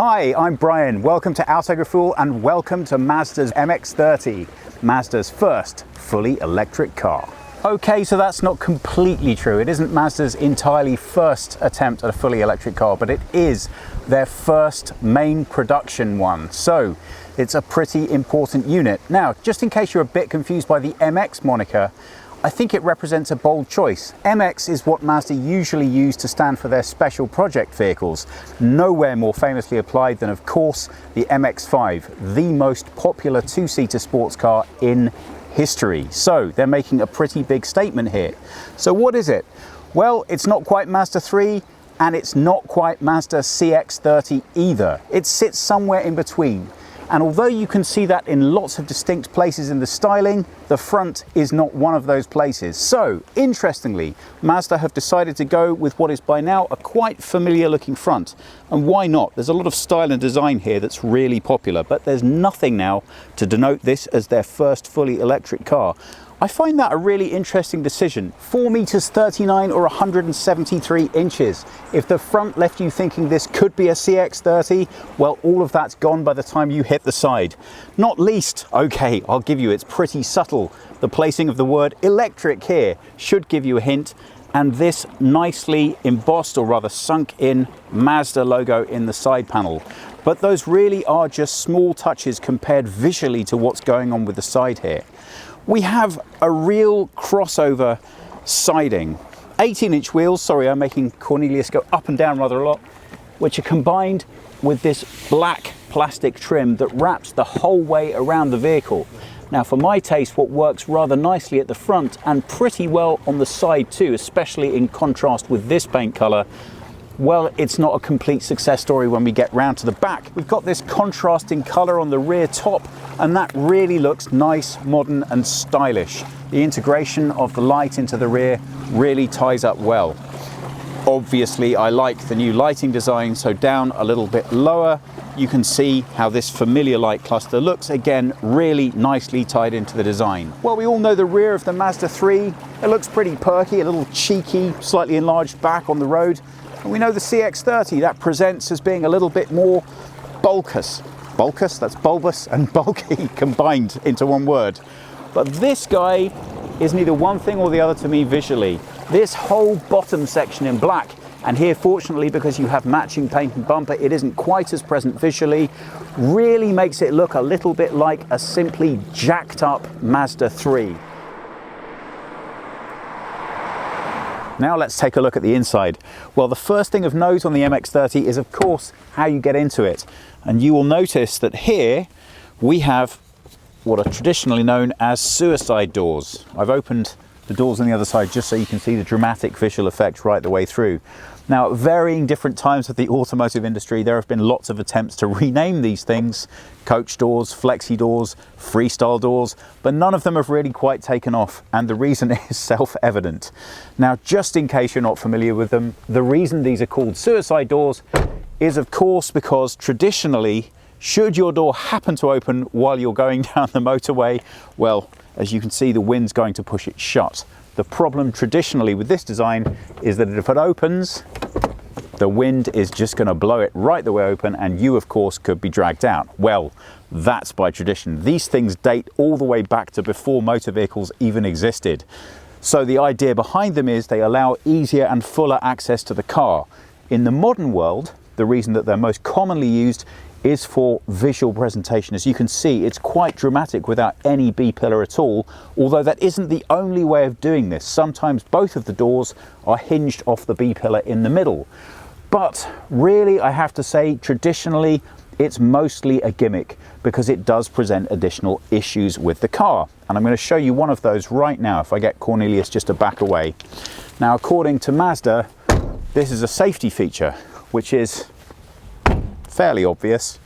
Hi, I'm Brian. Welcome to Autogefuel and welcome to Mazda's MX30, Mazda's first fully electric car. Okay, so that's not completely true. It isn't Mazda's entirely first attempt at a fully electric car, but it is their first main production one. So it's a pretty important unit. Now, just in case you're a bit confused by the MX moniker, I think it represents a bold choice. MX is what Mazda usually use to stand for their special project vehicles. Nowhere more famously applied than, of course, the MX-5, the most popular two-seater sports car in history. So they're making a pretty big statement here. So what is it? Well, it's not quite Mazda 3 and it's not quite Mazda CX-30 either. It sits somewhere in between. And although you can see that in lots of distinct places in the styling, the front is not one of those places. So, interestingly, Mazda have decided to go with what is by now a quite familiar looking front. And why not? There's a lot of style and design here that's really popular, but there's nothing now to denote this as their first fully electric car. I find that a really interesting decision. 4 meters 39 or 173 inches. If the front left you thinking this could be a CX-30, well, all of that's gone by the time you hit the side. Not least, okay, I'll give you, it's pretty subtle. The placing of the word electric here should give you a hint, and this nicely embossed, or rather sunk in, Mazda logo in the side panel. But those really are just small touches compared visually to what's going on with the side here. We have a real crossover siding. 18-inch wheels, sorry, I'm making Cornelius go up and down rather a lot, which are combined with this black plastic trim that wraps the whole way around the vehicle. Now, for my taste, what works rather nicely at the front and pretty well on the side too, especially in contrast with this paint color, well, it's not a complete success story when we get round to the back. We've got this contrasting color on the rear top, and that really looks nice, modern and stylish. The integration of the light into the rear really ties up well. Obviously, I like the new lighting design, so down a little bit lower, you can see how this familiar light cluster looks, again, really nicely tied into the design. Well, we all know the rear of the Mazda 3. It looks pretty perky, a little cheeky, slightly enlarged back on the road. And we know the CX-30, that presents as being a little bit more bulbous. Bulbous, that's bulbous and bulky combined into one word. But this guy is neither one thing or the other to me visually. This whole bottom section in black, and here fortunately because you have matching paint and bumper, it isn't quite as present visually, really makes it look a little bit like a simply jacked up Mazda 3. Now let's take a look at the inside. Well, the first thing of note on the MX30 is, of course, how you get into it. And you will notice that here we have what are traditionally known as suicide doors. I've opened the doors on the other side just so you can see the dramatic visual effect right the way through. Now, at varying different times of the automotive industry, there have been lots of attempts to rename these things: coach doors, flexi doors, freestyle doors, but none of them have really quite taken off, and the reason is self-evident. Now, just in case you're not familiar with them, the reason these are called suicide doors is, of course, because traditionally, should your door happen to open while you're going down the motorway, well, as you can see, the wind's going to push it shut. The problem traditionally with this design is that if it opens, the wind is just going to blow it right the way open, and you, of course, could be dragged out. Well, that's by tradition. These things date all the way back to before motor vehicles even existed. So the idea behind them is they allow easier and fuller access to the car. In the modern world, the reason that they're most commonly used is for visual presentation. As you can see, it's quite dramatic without any B-pillar at all, although that isn't the only way of doing this. Sometimes both of the doors are hinged off the B-pillar in the middle. But really, I have to say, traditionally, it's mostly a gimmick because it does present additional issues with the car. And I'm going to show you one of those right now if I get Cornelius just to back away. Now, according to Mazda, this is a safety feature, which is fairly obvious.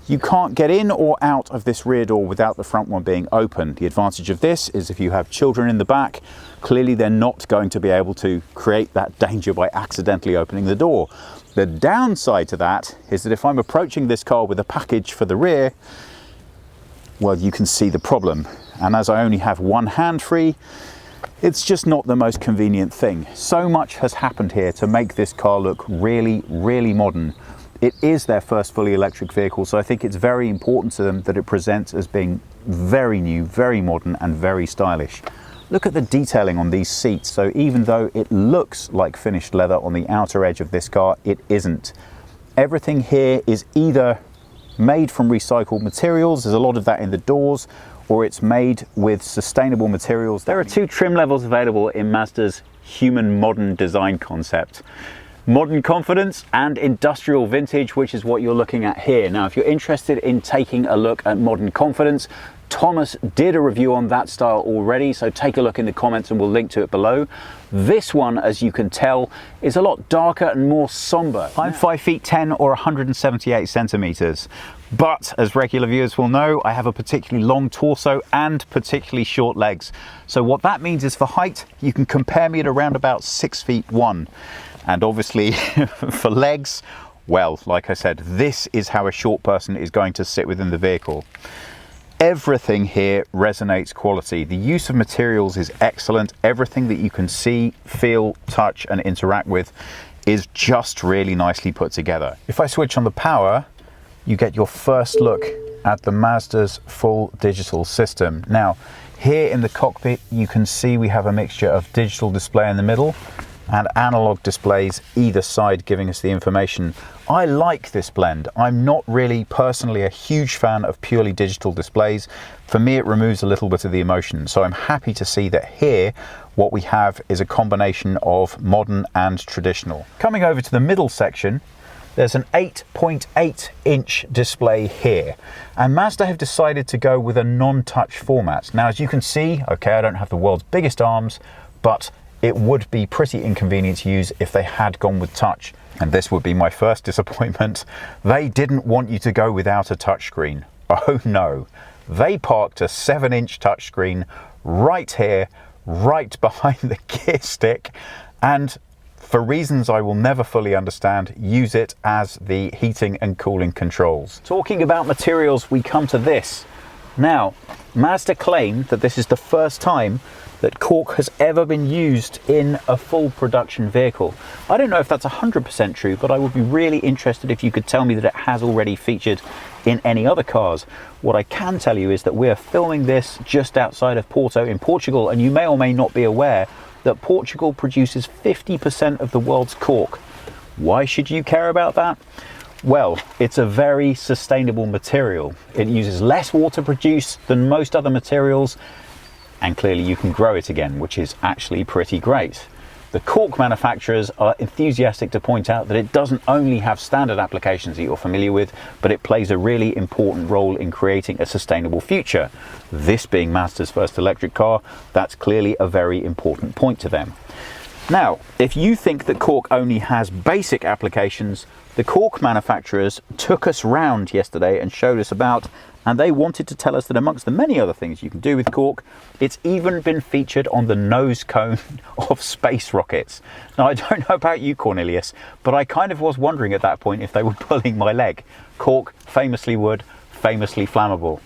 You can't get in or out of this rear door without the front one being open. The advantage of this is if you have children in the back, clearly they're not going to be able to create that danger by accidentally opening the door. The downside to that is that if I'm approaching this car with a package for the rear, well, you can see the problem. And as I only have one hand free, it's just not the most convenient thing. So much has happened here to make this car look really, really modern. It is their first fully electric vehicle, so I think it's very important to them that it presents as being very new, very modern, and very stylish. Look at the detailing on these seats. So even though it looks like finished leather on the outer edge of this car, it isn't. Everything here is either made from recycled materials, there's a lot of that in the doors, or it's made with sustainable materials. There are two trim levels available in Mazda's human modern design concept. Modern confidence and industrial vintage, which is what you're looking at here. Now, if you're interested in taking a look at modern confidence, Thomas did a review on that style already, so take a look in the comments and we'll link to it below. This one, as you can tell, is a lot darker and more somber. I'm 5 feet 10 or 178 centimeters, but as regular viewers will know, I have a particularly long torso and particularly short legs. So what that means is for height, you can compare me at around about 6 feet 1. And obviously for legs, well, like I said, this is how a short person is going to sit within the vehicle. Everything here resonates quality. The use of materials is excellent. Everything that you can see, feel, touch, and interact with is just really nicely put together. If I switch on the power, you get your first look at the Mazda's full digital system. Now, here in the cockpit, you can see we have a mixture of digital display in the middle and analog displays either side giving us the information. I like this blend. I'm not really personally a huge fan of purely digital displays. For me, it removes a little bit of the emotion. So I'm happy to see that here, what we have is a combination of modern and traditional. Coming over to the middle section, there's an 8.8 inch display here. And Mazda have decided to go with a non-touch format. Now, as you can see, okay, I don't have the world's biggest arms, but it would be pretty inconvenient to use if they had gone with touch. And this would be my first disappointment. They didn't want you to go without a touchscreen. Oh no. They parked a 7-inch touchscreen right here, right behind the gear stick, and for reasons I will never fully understand, use it as the heating and cooling controls. Talking about materials, we come to this. Now, Mazda claim that this is the first time that cork has ever been used in a full production vehicle. I don't know if that's 100% true, but I would be really interested if you could tell me that it has already featured in any other cars. What I can tell you is that we're filming this just outside of Porto in Portugal, and you may or may not be aware that Portugal produces 50% of the world's cork. Why should you care about that? Well, it's a very sustainable material. It uses less water produced than most other materials, and clearly you can grow it again, which is actually pretty great. The cork manufacturers are enthusiastic to point out that it doesn't only have standard applications that you're familiar with, but it plays a really important role in creating a sustainable future. This being Mazda's first electric car, that's clearly a very important point to them. Now, if you think that cork only has basic applications, the cork manufacturers took us round yesterday and showed us about, and they wanted to tell us that amongst the many other things you can do with cork, it's even been featured on the nose cone of space rockets. Now, I don't know about you, Cornelius, but I kind of was wondering at that point if they were pulling my leg. Cork, famously wood, famously flammable.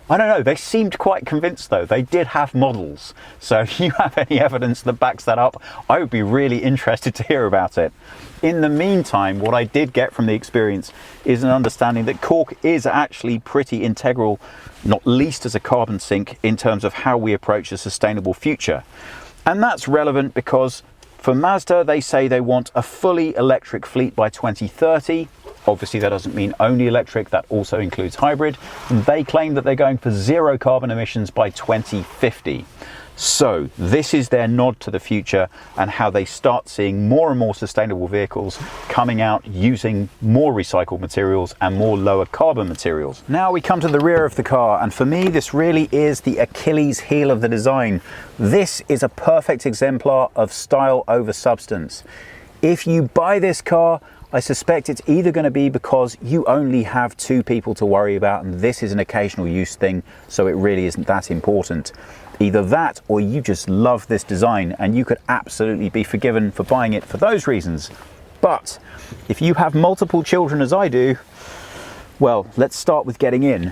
I don't know, they seemed quite convinced though. They did have models. So if you have any evidence that backs that up, I would be really interested to hear about it. In the meantime, what I did get from the experience is an understanding that cork is actually pretty integral, not least as a carbon sink, in terms of how we approach a sustainable future. And that's relevant because for Mazda, they say they want a fully electric fleet by 2030. Obviously, that doesn't mean only electric, that also includes hybrid. And they claim that they're going for zero carbon emissions by 2050. So this is their nod to the future and how they start seeing more and more sustainable vehicles coming out using more recycled materials and more lower carbon materials. Now we come to the rear of the car, and for me this really is the Achilles heel of the design. This is a perfect exemplar of style over substance. If you buy this car, I suspect it's either going to be because you only have two people to worry about and this is an occasional use thing, so it really isn't that important. Either that or you just love this design and you could absolutely be forgiven for buying it for those reasons. But if you have multiple children as I do, well, let's start with getting in.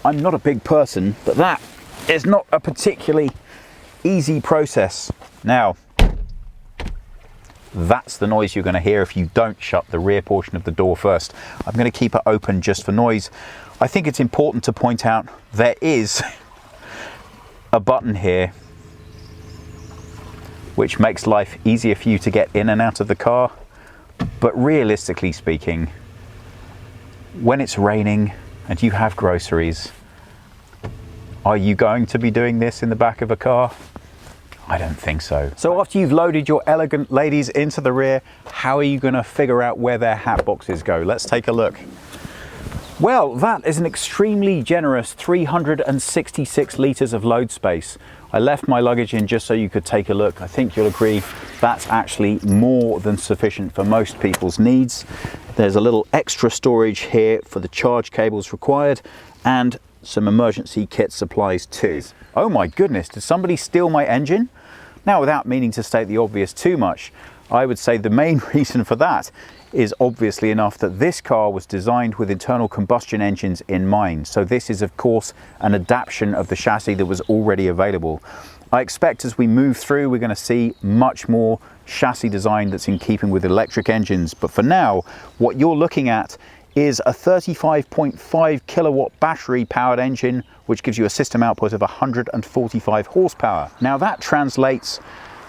I'm not a big person, but that is not a particularly easy process. Now, That's the noise you're going to hear if you don't shut the rear portion of the door first. I'm going to keep it open just for noise. I think it's important to point out there is a button here which makes life easier for you to get in and out of the car. But realistically speaking, when it's raining and you have groceries, are you going to be doing this in the back of a car? I don't think so. So after you've loaded your elegant ladies into the rear, how are you going to figure out where their hat boxes go? Let's take a look. Well, that is an extremely generous 366 litres of load space. I left my luggage in just so you could take a look. I think you'll agree that's actually more than sufficient for most people's needs. There's a little extra storage here for the charge cables required and some emergency kit supplies too. Oh my goodness, did somebody steal my engine? Now, without meaning to state the obvious too much, I would say the main reason for that is obviously enough that this car was designed with internal combustion engines in mind. So this is of course an adaptation of the chassis that was already available. I expect as we move through, we're going to see much more chassis design that's in keeping with electric engines. But for now, what you're looking at is a 35.5 kilowatt battery powered engine, which gives you a system output of 145 horsepower. Now that translates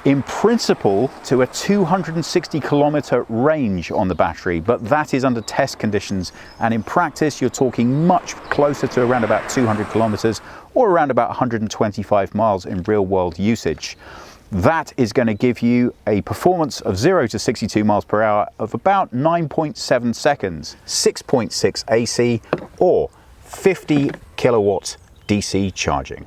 in principle to a 260 kilometer range on the battery, but that is under test conditions, and in practice you're talking much closer to around about 200 kilometers or around about 125 miles in real world usage. That is going to give you a performance of 0 to 62 miles per hour of about 9.7 seconds, 6.6 AC or 50 kilowatt DC charging.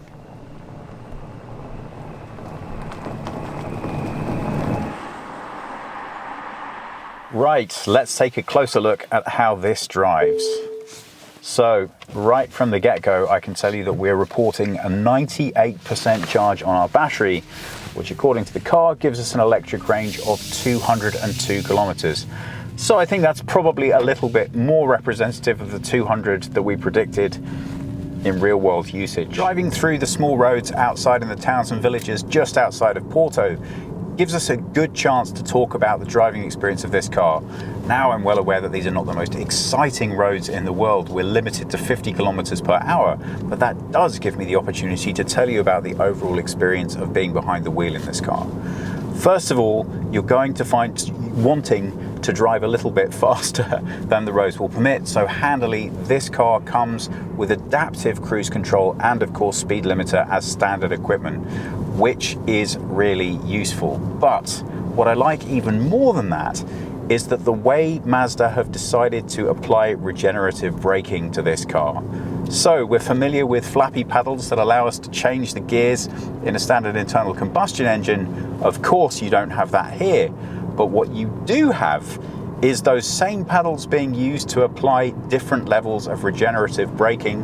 Right, let's take a closer look at how this drives. So right from the get-go, I can tell you that we're reporting a 98% charge on our battery, which according to the car gives us an electric range of 202 kilometers. So I think that's probably a little bit more representative of the 200 that we predicted in real world usage. Driving through the small roads outside in the towns and villages just outside of Porto gives us a good chance to talk about the driving experience of this car. Now I'm well aware that these are not the most exciting roads in the world. We're limited to 50 kilometers per hour, but that does give me the opportunity to tell you about the overall experience of being behind the wheel in this car. First of all, you're going to find wanting to drive a little bit faster than the roads will permit. So handily, this car comes with adaptive cruise control and of course speed limiter as standard equipment, which is really useful. But what I like even more than that is that the way Mazda have decided to apply regenerative braking to this car. So we're familiar with flappy paddles that allow us to change the gears in a standard internal combustion engine. Of course, you don't have that here, but what you do have is those same paddles being used to apply different levels of regenerative braking,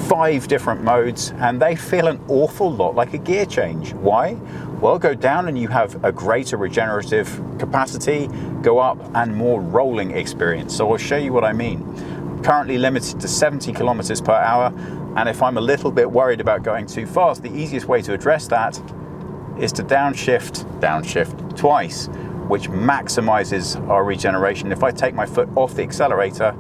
5 different modes, and they feel an awful lot like a gear change. Why? Well, go down and you have a greater regenerative capacity, go up and more rolling experience. So I'll show you what I mean. Currently limited to 70 kilometers per hour, and if I'm a little bit worried about going too fast, the easiest way to address that is to downshift twice, which maximizes our regeneration. If I take my foot off the accelerator,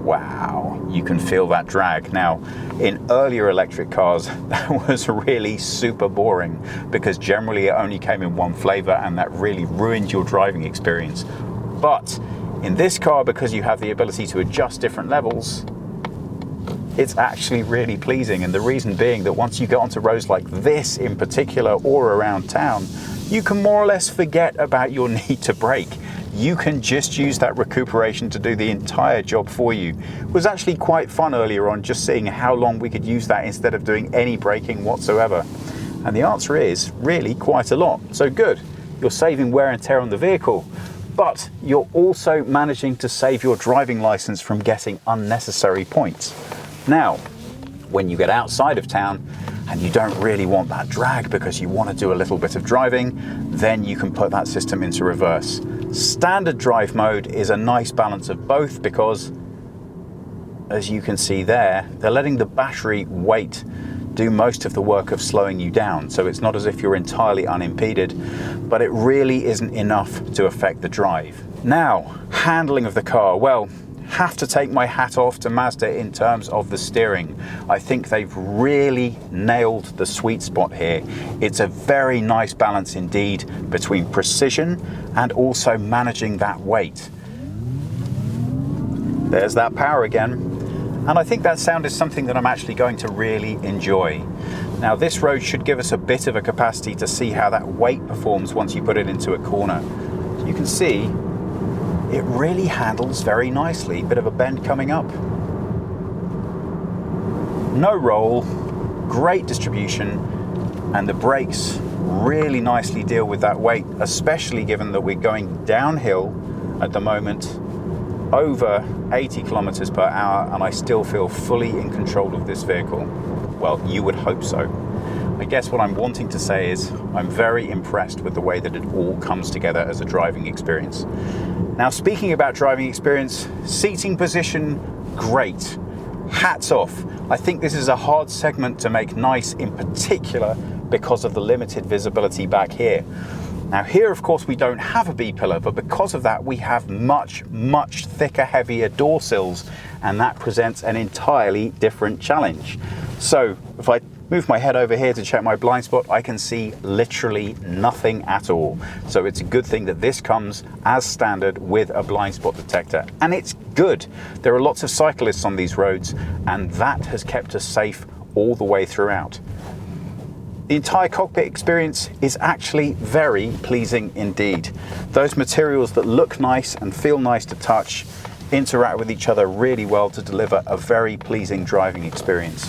wow, you can feel that drag. Now, in earlier electric cars, that was really super boring because generally it only came in one flavor and that really ruined your driving experience. But in this car, because you have the ability to adjust different levels, it's actually really pleasing. And the reason being that once you get onto roads like this in particular or around town, you can more or less forget about your need to brake. You can just use that recuperation to do the entire job for you. It was actually quite fun earlier on just seeing how long we could use that instead of doing any braking whatsoever. And the answer is really quite a lot. So good, you're saving wear and tear on the vehicle, but you're also managing to save your driving license from getting unnecessary points. Now, when you get outside of town and you don't really want that drag because you want to do a little bit of driving, then you can put that system into reverse. Standard drive mode is a nice balance of both because, as you can see there, they're letting the battery wait do most of the work of slowing you down, so it's not as if you're entirely unimpeded, but it really isn't enough to affect the drive. Now, handling of the car. Well, have to take my hat off to Mazda in terms of the steering. I think they've really nailed the sweet spot here. It's a very nice balance indeed between precision and also managing that weight. There's that power again. And I think that sound is something that I'm actually going to really enjoy. Now, this road should give us a bit of a capacity to see how that weight performs once you put it into a corner. You can see it really handles very nicely. Bit of a bend coming up. No roll, great distribution, and the brakes really nicely deal with that weight, especially given that we're going downhill at the moment, over 80 kilometers per hour, and I still feel fully in control of this vehicle. Well, you would hope so. I guess what I'm wanting to say is I'm very impressed with the way that it all comes together as a driving experience. Now, speaking about driving experience, seating position, great. Hats off. I think this is a hard segment to make nice, in particular because of the limited visibility back here. Now here, of course, we don't have a B-pillar, but because of that, we have much, much thicker, heavier door sills, and that presents an entirely different challenge. So if I move my head over here to check my blind spot, I can see literally nothing at all. So it's a good thing that this comes as standard with a blind spot detector, and it's good. There are lots of cyclists on these roads, and that has kept us safe all the way throughout. The entire cockpit experience is actually very pleasing indeed. Those materials that look nice and feel nice to touch interact with each other really well to deliver a very pleasing driving experience.